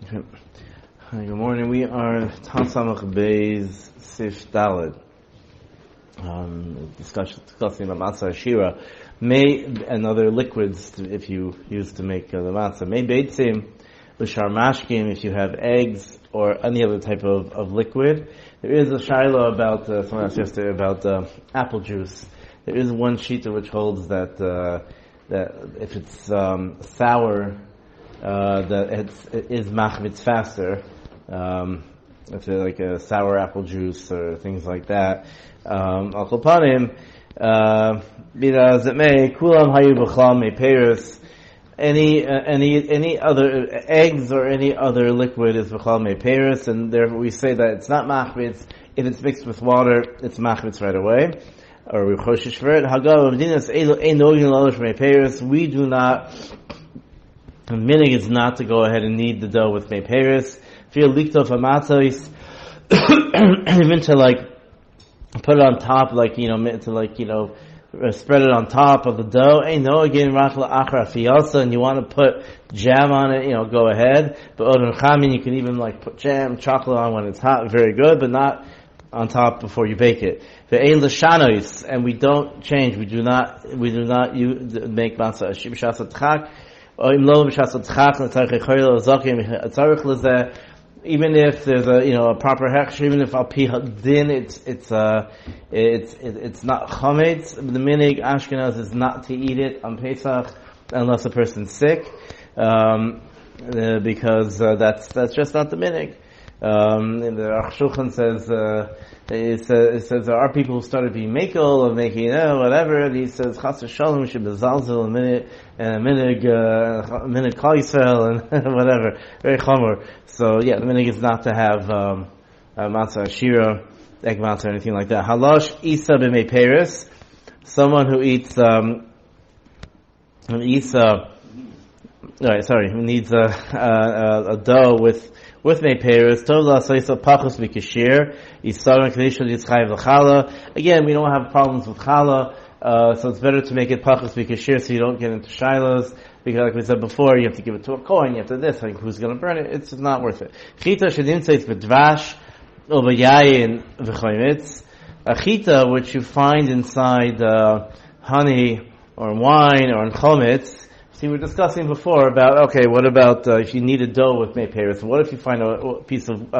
Okay. Hi, good morning. We are Tansamach Beis Sif Daled. Discussing about Matza Ashira. And other liquids if you use to make the Matza. May Beitzim, B'shar Mashkim, if you have eggs or any other type of liquid. There is a Shiloh about, someone asked yesterday about apple juice. There is one shita which holds that if it's sour, that it is machmitz faster. If it's like a sour apple juice or things like that. Al Kolpanim, it may kulam hayu b'chlam me peris. Any other eggs or any other liquid is b'chlam me peris, and therefore we say that it's not machmitz. If it's mixed with water, it's machmitz right away. Or we choshish for it. We do not. The minig is not to go ahead and knead the dough with meiperis. Feel leaked off a matzos, even to put it on top, spread it on top of the dough. And you want to put jam on it, go ahead. But Orach Chaim, you can even put jam, chocolate on when it's hot, very good, but not on top before you bake it. And we don't change. We do not make matzah. Even if there's a proper hechsher, even if al pi din, it's not chametz. The minig Ashkenaz is not to eat it on Pesach unless a person's sick, because that's just not the minig. The Shulchan says it says there are people who started being makel or making whatever, and he says chas v'shalom should be zalzel a minute kol Yisrael and whatever, very chomer. So the minig is not to have matzah ashira, egg matzah or anything like that. Halosh isa b'mei peris, someone who eats who needs a dough with meiperis, tov la'asayso pachos mikashir, yisarim kadishol yitzchayev l'chala. Again, we don't have problems with chala, so it's better to make it pachos mikashir so you don't get into shilos, because like we said before, you have to give it to a kohen, you have to this, who's going to burn it? It's just not worth it. Chita shedimtzeis b'dvash, or b'yayin v'choymitz. A chita, which you find inside honey, or wine, or in chometz. See, we were discussing before about, what about if you need a dough with meiperis? What if you find a piece of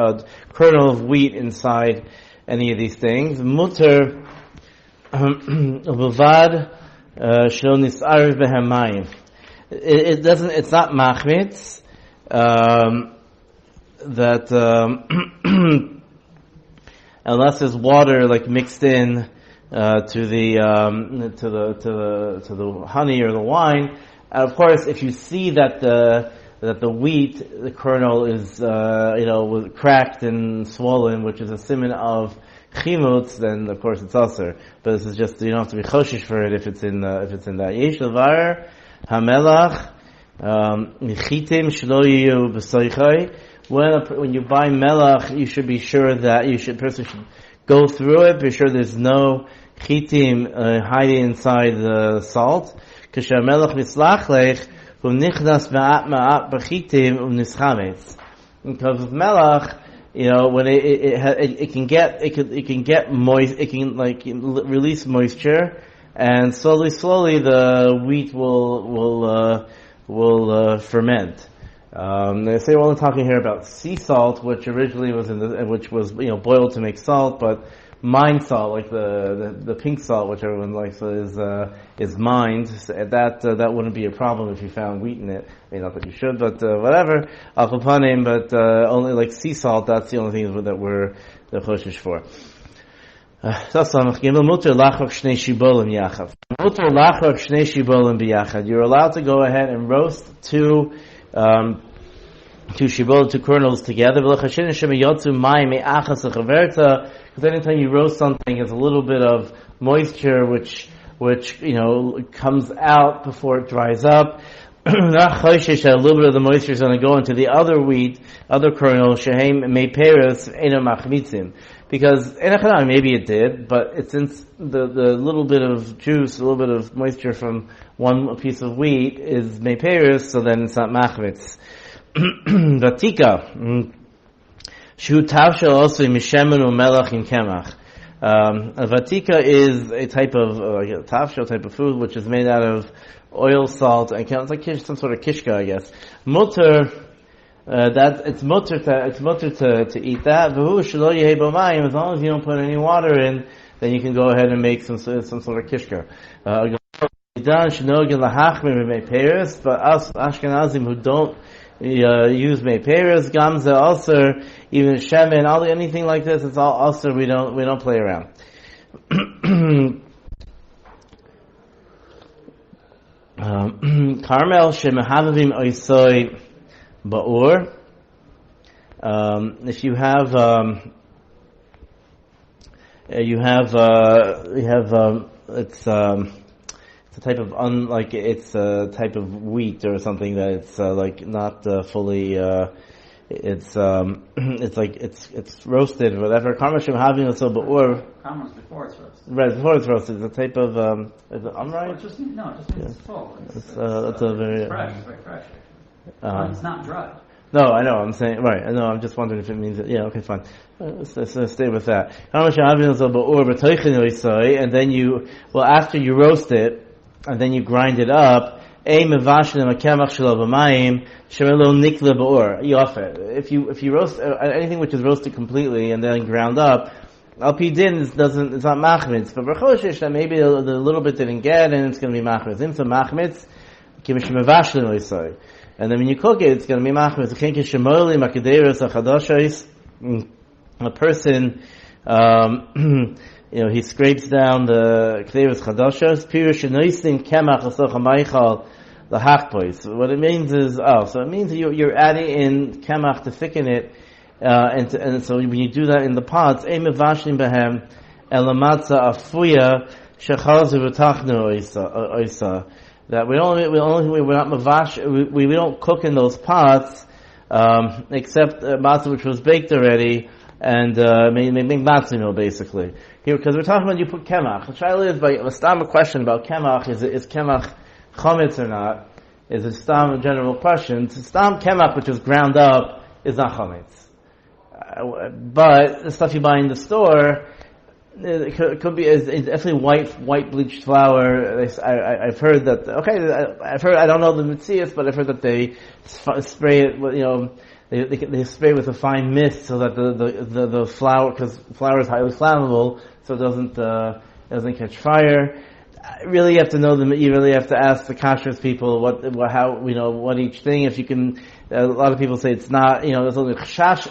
kernel of wheat inside any of these things? Mutter b'vad shel nis'ariv b'hamayim. It's not machmitz that unless there's water mixed in to the honey or the wine. Of course, if you see that the wheat, the kernel is was cracked and swollen, which is a siman of chimutz, then of course it's aser. But this is just, you don't have to be choshish for it if it's in that. Yesh levar hamelach michitim shlo yiyu b'soichai. When you buy melach, you should be sure that person should go through it, be sure there's no chitim hiding inside the salt. Because with melach, when it can get moist, it can release moisture, and slowly the wheat will ferment. They say we're only talking here about sea salt, which originally was which was boiled to make salt, but mined salt, like the pink salt, which everyone likes, is mined. That wouldn't be a problem if you found wheat in it. I mean, not that you should, but whatever. Alchapanim, but only like sea salt. That's the only thing that we're the choshish for. You're allowed to go ahead and roast two kernels together. Because anytime you roast something, there's a little bit of moisture which comes out before it dries up. A little bit of the moisture is going to go into the other kernel, shehem meiperis eno machmitzim. Because maybe it did, but since the little bit of juice, a little bit of moisture from one piece of wheat is meiperis, so then it's not machmitz. Vatika. Shu tavshel also mishemen u'melach in kemach. A vatika is a type of tavshel type of food which is made out of oil, salt, and it's like some sort of kishka, I guess. Mutter, it's mutter to eat that. V'hu shelo yehei bo mayim, as long as you don't put any water in, then you can go ahead and make some sort of kishka. But us Ashkenazim who don't use mei peres, gamze also, even shemen, anything like this, it's all also we don't play around. Carmel shemehavim oisoi ba'ur. If you have it's a type of it's a type of wheat or something that it's like not fully it's roasted or whatever. Karma shem having also ba'ur. Karma's before it's roasted. Right, before it's roasted. It's a type of is it right? It just means it's full. It's a very fresh. It's very fresh. It's not dried. No, I know. I'm saying right. I know. I'm just wondering if it means that. Yeah. Okay. Fine. Let's stay with that. And then after you roast it, and then you grind it up. If you roast anything which is roasted completely and then ground up, al-pi din it's not machmitz. But b'choshesh that maybe the little bit didn't get, and it's going to be machmitz. Imsa machmitz, and then when you cook it, it's going to be machmitz. A person, he scrapes down the k'deirus chadashos. Pirush noisim kemach asoch hamaychal lahachpois. What it means is, so it means you're adding in kemach to thicken it, and so when you do that in the pots, ein mevashlim behem el matza afuya shechazu v'tachnu oisa. That we're not mavash, we don't cook in those pots, except matzah which was baked already, and make matzah meal basically. Here, because we're talking about you put kemach. The shaila is by stam a question about kemach. Is kemach chametz or not? Is it stam a general question? Stam kemach, which is ground up, is not chametz. But the stuff you buy in the store, it could be it's definitely white bleached flour. I've heard that. I don't know the mitzias, but I've heard that they spray it with, they spray with a fine mist so that the flour, because flour is highly flammable, so it doesn't catch fire. Really, you have to know them. You really have to ask the kashrus people what each thing. If you can, a lot of people say it's not. It's only a chash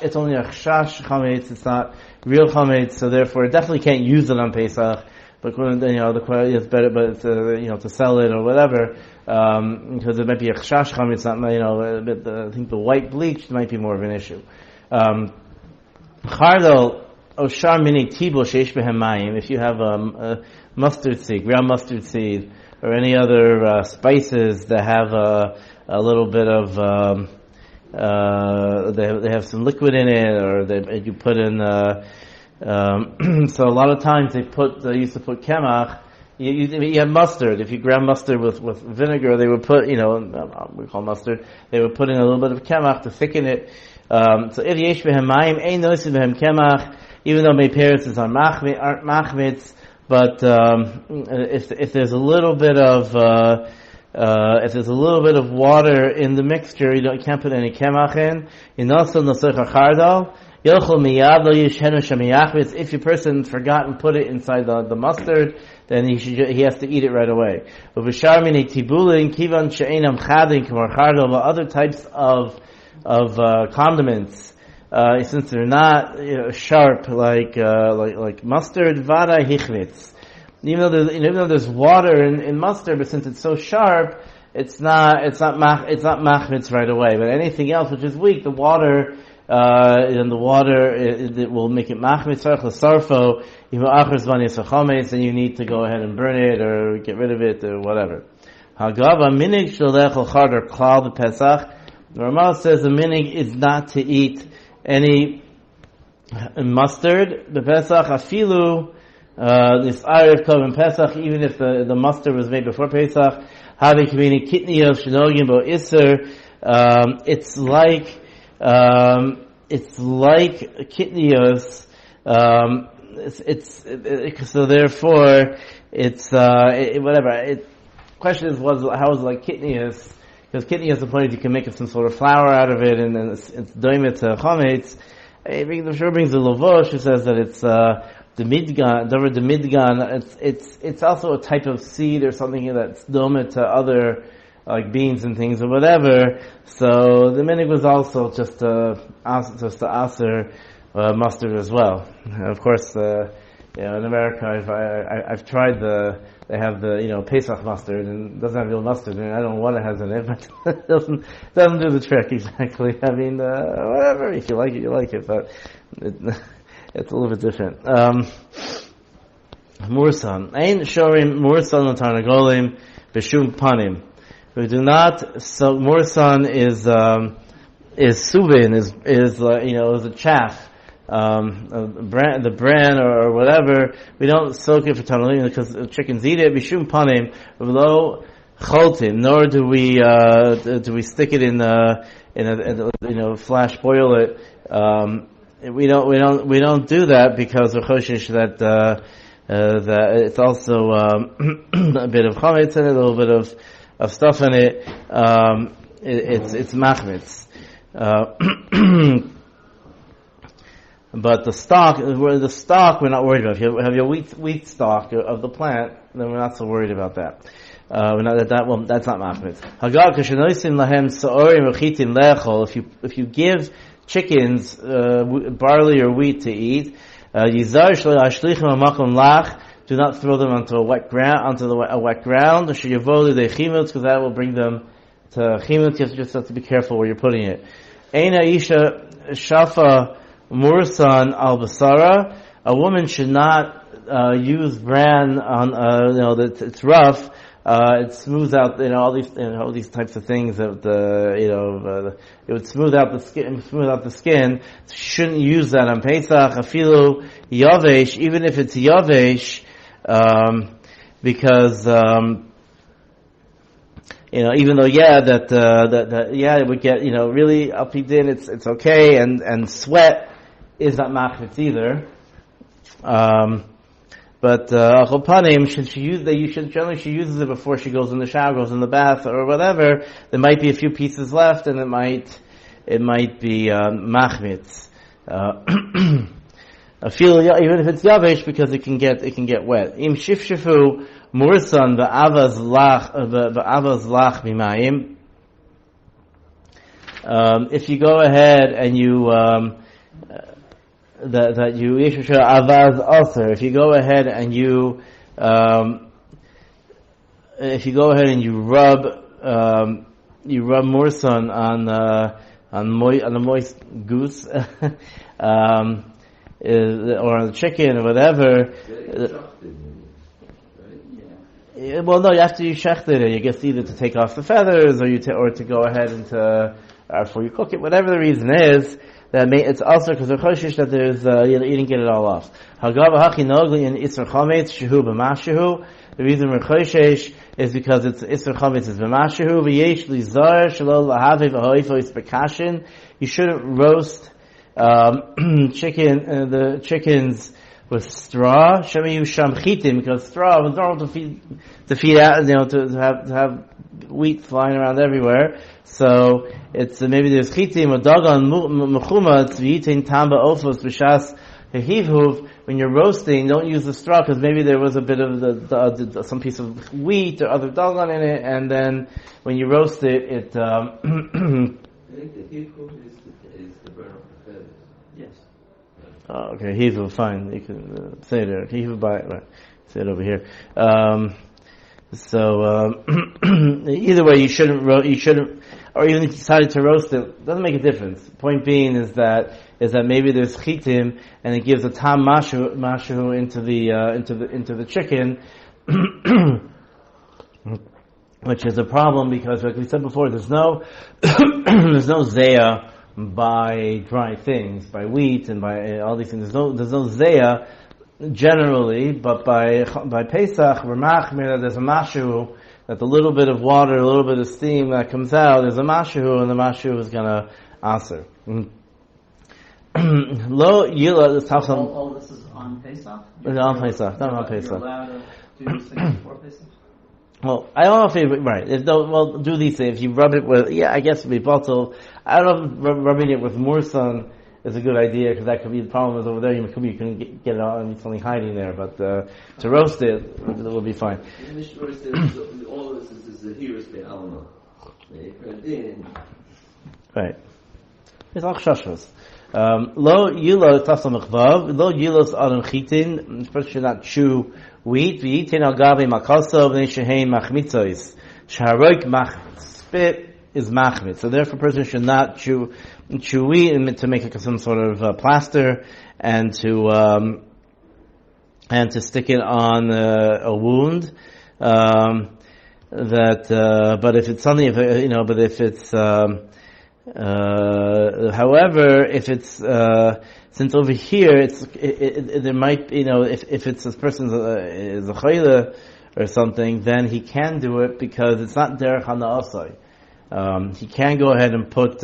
chametz. It's not real chametz, so therefore, it definitely can't use it on Pesach. But the quality is better, but it's, to sell it or whatever, because it might be a chash chametz. Not I think the white bleach might be more of an issue. Chardal oshar mini tibul sheish behem mayim. If you have a mustard seed, ground mustard seed, or any other spices that have a little bit of they have some liquid in it, or you put in. So a lot of times they used to put kemach. You have mustard. If you ground mustard with vinegar, they would put, we call mustard. They would put in a little bit of kemach to thicken it. So if yesh behem mayim, ein nosim behem kemach, even though mei peretz is on machmitz, but if there's a little bit of water in the mixture, you can't put any kemach in. If your person forgot and put it inside the mustard, then he has to eat it right away. But other types of condiments, since they're not sharp like mustard, vada hichvitz. Even though there's water in mustard, but since it's so sharp, it's not machmitz right away. But anything else which is weak, the water it will make it machmitz sarfo. Then you need to go ahead and burn it or get rid of it or whatever. Hagava minig shalech chardar klal the Pesach. The Ramah says the minig is not to eat any mustard. The Pesach afilu this Erev Kov and Pesach, even if the mustard was made before Pesach. Havi kivini kitni of shenogim bo iser. it's like kitnios. So therefore it's whatever. Question is, how is it like kitnios? Because kitnios, the point is you can make some sort of flour out of it, and then it's doimet to chametz. The sure brings the lavosh, who says that it's the midgan, the midgan. It's also a type of seed or something that's doimet to other like beans and things or whatever. So the minig was also just to aser mustard as well. And of course, in America, I've tried they have the Pesach mustard, and it doesn't have real mustard, and I don't know what it has in it, but it doesn't do the trick exactly. I mean, whatever, if you like it, you like it, but it's a little bit different. Mursan. Ein shorim mursan l'tarnagolim b'shum panim. We do not, so mursan is subin, is a chaff. The bran or whatever, we don't soak it for tannalim because chickens eat it. Bishum panim v'lo choltim, nor do we stick it in flash boil it. We don't do that because we're choshish that it's also a bit of chametz in it, a little bit of stuff in it. It's machmitz. But the stalk, we're not worried about. If you have your wheat stalk of the plant, then we're not so worried about that. That's not machmitz. If you give chickens barley or wheat to eat, do not throw them onto a wet ground, because that will bring them to chimut. You just have to be careful where you're putting it. Eina isha shafa mursan al basara. A woman should not use bran on that it's rough. It smooths out all these types of things that it would smooth out the skin. So she shouldn't use that on Pesach. Afilu yavesh, even if it's yavesh, because even though it would get really up in, it's okay, and sweat is not machmitz either. But achopanim, she uses it before she goes in the shower, goes in the bath or whatever. There might be a few pieces left, and it might be machmitz. Even if it's yavesh, because it can get wet. Im shifshifu mursan v'avaz lach mimayim. If you go ahead and you that you avaz aser. If you go ahead and you rub mursan on a moist goose or on the chicken or whatever. Well, no, after you shecht it, you guess either to take off the feathers or to go ahead and before you cook it, whatever the reason is. It's also because they're choshish that there's you didn't get it all off. The reason we're choshish is because it's isur chametz is b'mashehu v'yesh lizar shelo lahaviv ahoifos bekashin. You shouldn't roast the chickens with straw. Shemi yusham chitim, because straw was normal to feed out, to have wheat flying around everywhere. So it's maybe there's chitim or dagan mechuma tzviyitin tamba ofos b'shas hehivhuv. When you're roasting, don't use the straw because maybe there was a bit of some piece of wheat or other dagan in it, and then when you roast it, I think the hehivhuv is the burn of the feathers. Yes. Oh, okay, hehivhuv, fine. You can say it there. Hehivhuv right. Say it over here. Either way, you shouldn't, or even if you decided to roast it, doesn't make a difference. Point being is that maybe there's chitim and it gives a tam mashu into the chicken, which is a problem because, like we said before, there's no zeya by dry things, by wheat and by all these things. There's no zeya generally, but by Pesach, we're machmir that there's a mashu that the little bit of water, a little bit of steam that comes out is a mashu, and the mashu is gonna answer. Lo yila, this talks on. All this is on Pesach? On Pesach, not on Pesach. You're allowed to do these things before Pesach? Well, I don't know if you, right, do these things. If you rub it with, I guess it would be bottle. I don't know if rubbing it with more sun is a good idea, because that could be the problem is over there, you couldn't get it out and something hiding there, but, to roast it will be fine. The Mishnah says all of this is the heroes be alma. Right. It's all chashvas. Lo yilo tasam mechvav, lo yilos adam chitin, the person should not chew wheat, v'yitin al gabi makaso, v'nei shehein machmitzois. Shaharoik spit is machmit. So therefore a person should not chew wheat and to make some sort of plaster and to stick it on a wound. But if it's something, however, if it's, since over here, there might, if it's this person is a chayla or something, then he can do it because it's not derech hana'asai. He can go ahead and put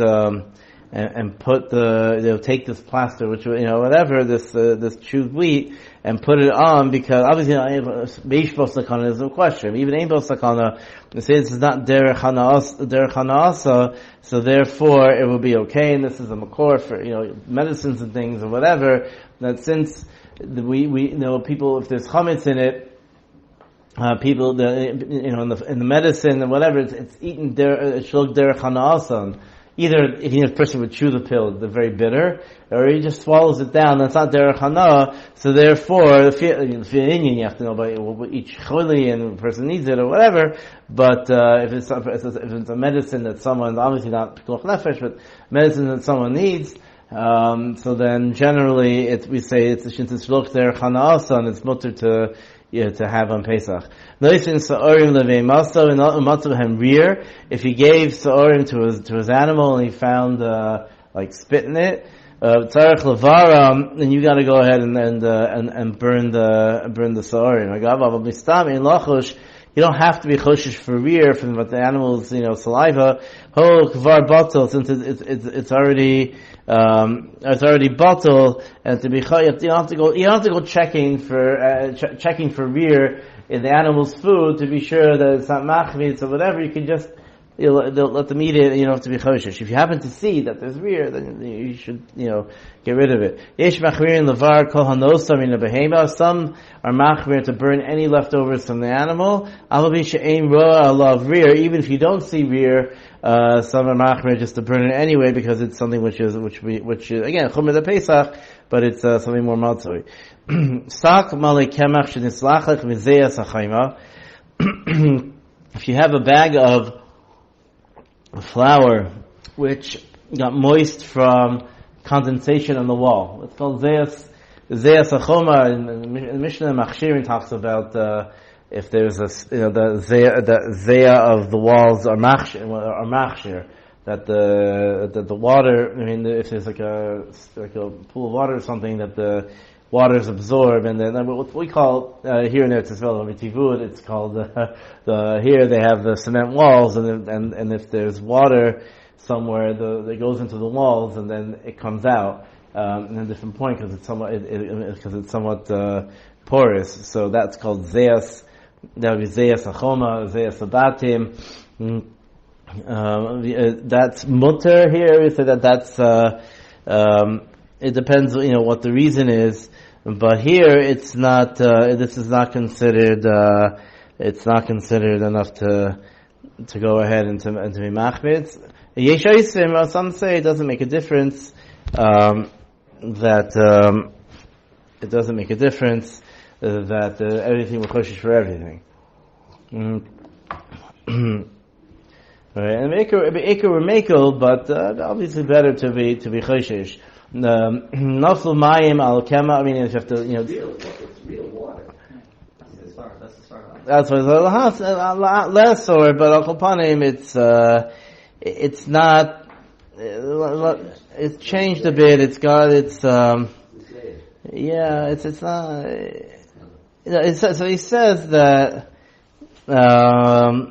take this plaster, which, whatever, this chewed wheat, and put it on, because obviously, Beishbo Sakana is a question. Even Einbo Sakana, it says this is not derech hana'asa, so therefore it will be okay, and this is a makor for, medicines and things or whatever, that since we people, if there's chametz in it, people, in the medicine and whatever, it's eaten shulk derech hana'asa. Either if a person would chew the pill, they're very bitter, or he just swallows it down. That's not derech hana. So therefore, if you're Indian, you have to know about each choli and the person needs it or whatever. But if it's a medicine that someone, obviously not pikuach nefesh, but medicine that someone needs, so then generally we say it's shloch derech hana, and it's mutter to have on Pesach. If he gave sa'orim to his animal and he found spit in it, then you got to go ahead and burn the sa'orim. You don't have to be choshish for rear from what the animal's saliva. Since it's already bottled, and to be you don't have to go checking for rear in the animal's food to be sure that it's not machmitz or whatever. You can just they'll let them eat it, and you don't have to be choshish. If you happen to see that there's rear, then you should get rid of it. Yesh machmirin levar kol hanosam in a behema. Some are machmir to burn any leftovers from the animal. Avabi she'ein roa alav rear. Even if you don't see rear, some are machmir just to burn it anyway, because it's something which is again chumer the Pesach, but it's something more matzoi. Sak malei kemach shenislachach mizeyas hachayma. If you have a bag of flour which got moist from condensation on the wall, it's called zeyas hachoma. In Mishnah Machshirin talks about if there's the zeya of the walls are machshir, that the water, if there's like a pool of water or something, that the water is absorbed, and then what we call here in Eretz Yisrael, it's called here they have the cement walls, and if there's water somewhere, it goes into the walls and then it comes out in a different point because it's somewhat porous. So that's called zeyas. That would be zeyas achoma, zeyas abatim. That's mutter here. We say that's it depends, what the reason is. But here it's not. This is not considered. It's not considered enough to go ahead and to be machmitz. Some say it doesn't make a difference. That it doesn't make a difference that everything will choshish for everything. Right, and Iker or Makel, but obviously better to be choshish. Naflu mayim al kema. If you have to, It's real water. That's what it's a lot less, but al kopanim, it's not. It's changed a bit. It's got it's not. So he says that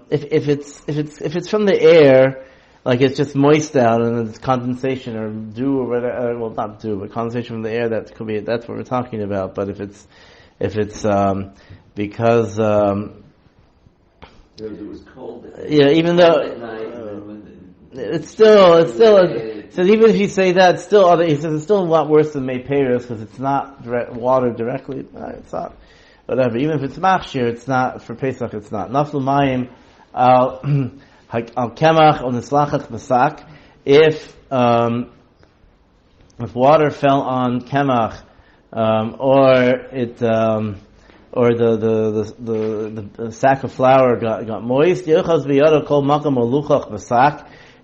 if it's from the air, like it's just moist out and it's condensation or dew or whatever, well not dew, but condensation from the air, that could be, that's what we're talking about. But if it's because It was cold. even though At night, it's still so even if you say that, he says it's still a lot worse than Meiperos because it's not water directly. It's not whatever. Even if it's machshir, it's not for Pesach. It's not naflu mayim al kemach on nislachach besak. If water fell on kemach, or the sack of flour got moist,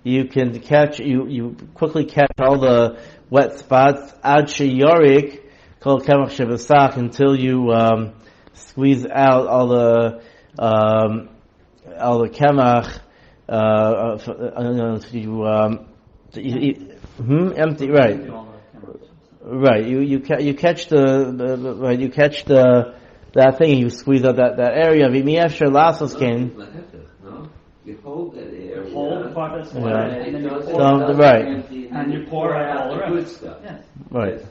you can catch, you quickly catch all the wet spots, ad sheyorik, kol kemach shebesak, until you squeeze out all the kemach, empty, right. Right, you catch that thing, you squeeze out that area. V'miyafshar lasos ken. No, you hold that air. Hold the part that's wet, Right. and then you pour Right. and you pour out all the good rest. stuff. Yes. Right.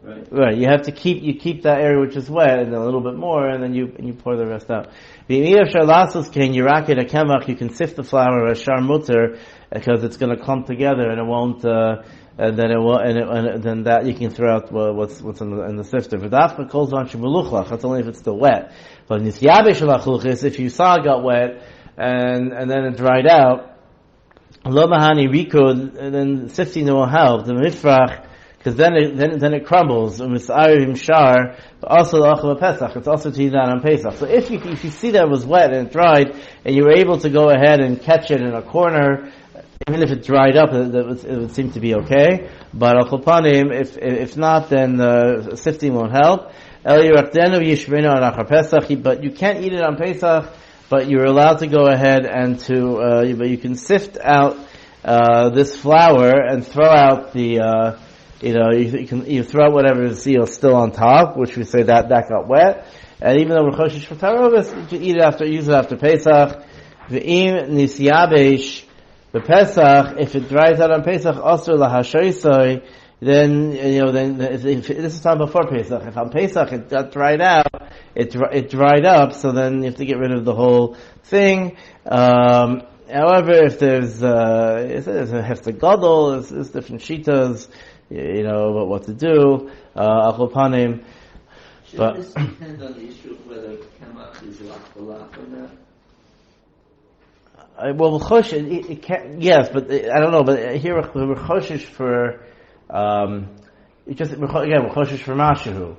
Right. Right, you have to keep that area which is wet and then a little bit more, and then you pour the rest out. V'miyafshar lasos ken yirakid a kemach. You can sift the flour as shar mutter because it's going to clump together and it won't. And then then that you can throw out what's in the sifter. V'dafka calls on shemuluchlach. That's only if it's still wet. But nisyabe shalachluchis, if you saw it got wet and then it dried out, lo mahani rikud, and then sifting will help. The mifrach, because then it crumbles. Misayim shar, but also the achal Pesach. It's also to eat that on Pesach. So if you see that it was wet and it dried, and you were able to go ahead and catch it in a corner. Even if it dried up, it would seem to be okay. But al kolpanim, if not, then sifting won't help. But you can't eat it on Pesach. But you're allowed to go ahead and but you can sift out this flour and throw out the you throw out whatever is still on top, which we say that got wet. And even though we're choshish for tarovis, you can use it after Pesach. V'im nisyabesh. The Pesach, if it dries out on Pesach, also lahashoisoi, then if this is time before Pesach. If on Pesach it got dried out, it dried up, so then you have to get rid of the whole thing. However, if there's a hefta gadol, there's different shitas, about what to do. Achopanim. Should this depend on the issue of whether kemach is lach or not? Well, chosh, it can, yes, but I don't know. But here we're choshish for we're choshish for mashahu.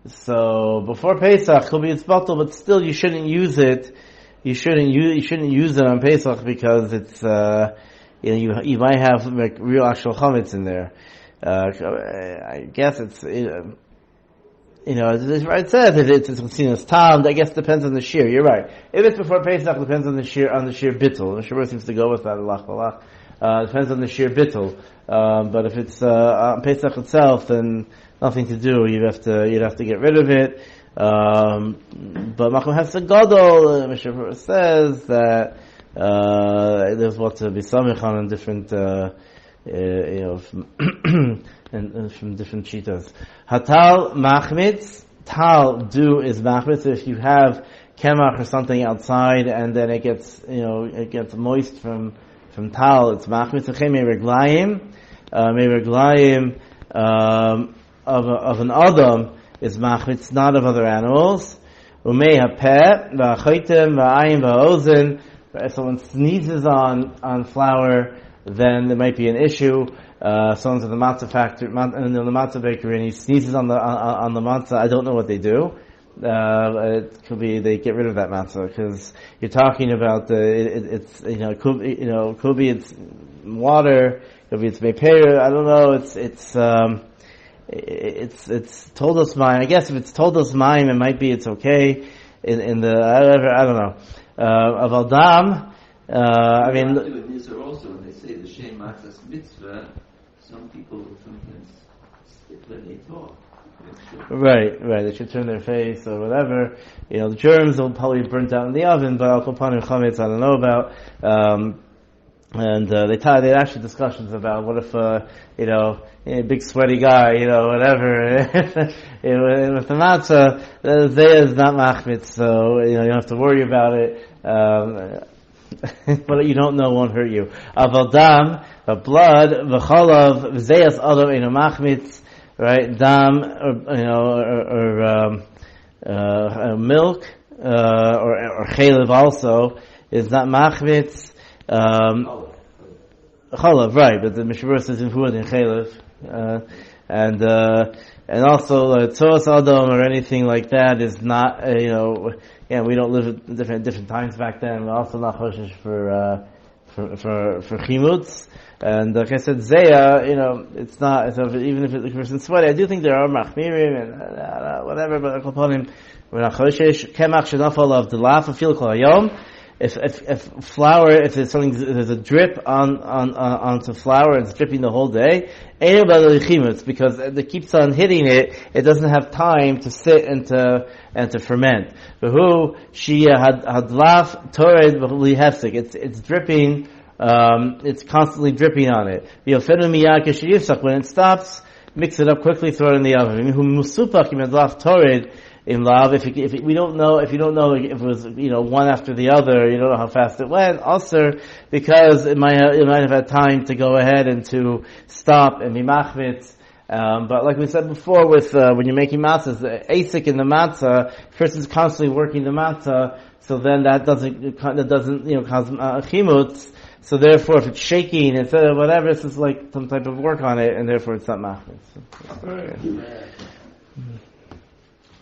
So before Pesach, could be it's bottle, but still you shouldn't use it. You shouldn't use it on Pesach because it's you might have like real actual chametz in there. I guess it's. It says if it's seen as tam, I guess it depends on the shear. You're right. If it's before Pesach, it depends on the shear bittul. The shear seems to go with that. Depends on the shear bittul. But if it's on Pesach itself, then nothing to do. You'd have to get rid of it. But Makom has a gadol. Mishnah says that there's what to be samich on in different. And from different shitas. Hatal machmitz, tal do is machmitz. If you have kemach or something outside and then it gets moist from tal, it's machmitz. Mereglayim of an adam is machmitz, not of other animals. Umei hapeh v'achaitim v'ayim v'ozen. If someone sneezes on flour, then there might be an issue. Someone's at the matzah factory, in the matzah bakery, and he sneezes on the matzah. I don't know what they do. It could be they get rid of that matzah because you're talking about it's could be it's water, could be it's mepeir. I don't know. It's told us mine. I guess if it's told us mine, it might be it's okay. In the I don't know. Of Aldam, I mean. Also, when they say the Shem Matzah's mitzvah, some people sometimes skip when they talk. Right. They should turn their face or whatever. The germs will probably be burnt out in the oven, but al kol panim chametz I don't know about. And they actually discussions about what if a big sweaty guy, whatever, with the matzah, the zayah is not machmitz, so you don't have to worry about it. But you don't know won't hurt you. Aval dam, blood, v'cholav, zayas adam eno machmitz, right? Dam, or milk, or chaylev also is not machmitz. Cholav, right, but the Mishnah says in food in chaylev, and also tzoros adam or anything like that is not, we don't live at different times back then. We're also not choshesh for chimutz, and like I said, zeya, it's not. So even if the person's sweaty, I do think there are machmirim and whatever, but we're not choshesh. Kemach shenafal of the laf afil kol hayom. If flour, if there's a drip onto flour, it's dripping the whole day, it's because it keeps on hitting it. It doesn't have time to sit and to ferment. She hadlaf tored hefsek. It's dripping. It's constantly dripping on it. When it stops, mix it up quickly, throw it in the oven. In love, if we don't know, if you don't know if it was, one after the other, you don't know how fast it went, also, because it might have had time to go ahead and to stop and be machmitz. But like we said before with, when you're making matzahs, the asik in the matzah, first is constantly working the matzah, so then that doesn't cause chimutz. So therefore, if it's shaking instead of whatever, it's just like some type of work on it, and therefore it's not machmitz. So,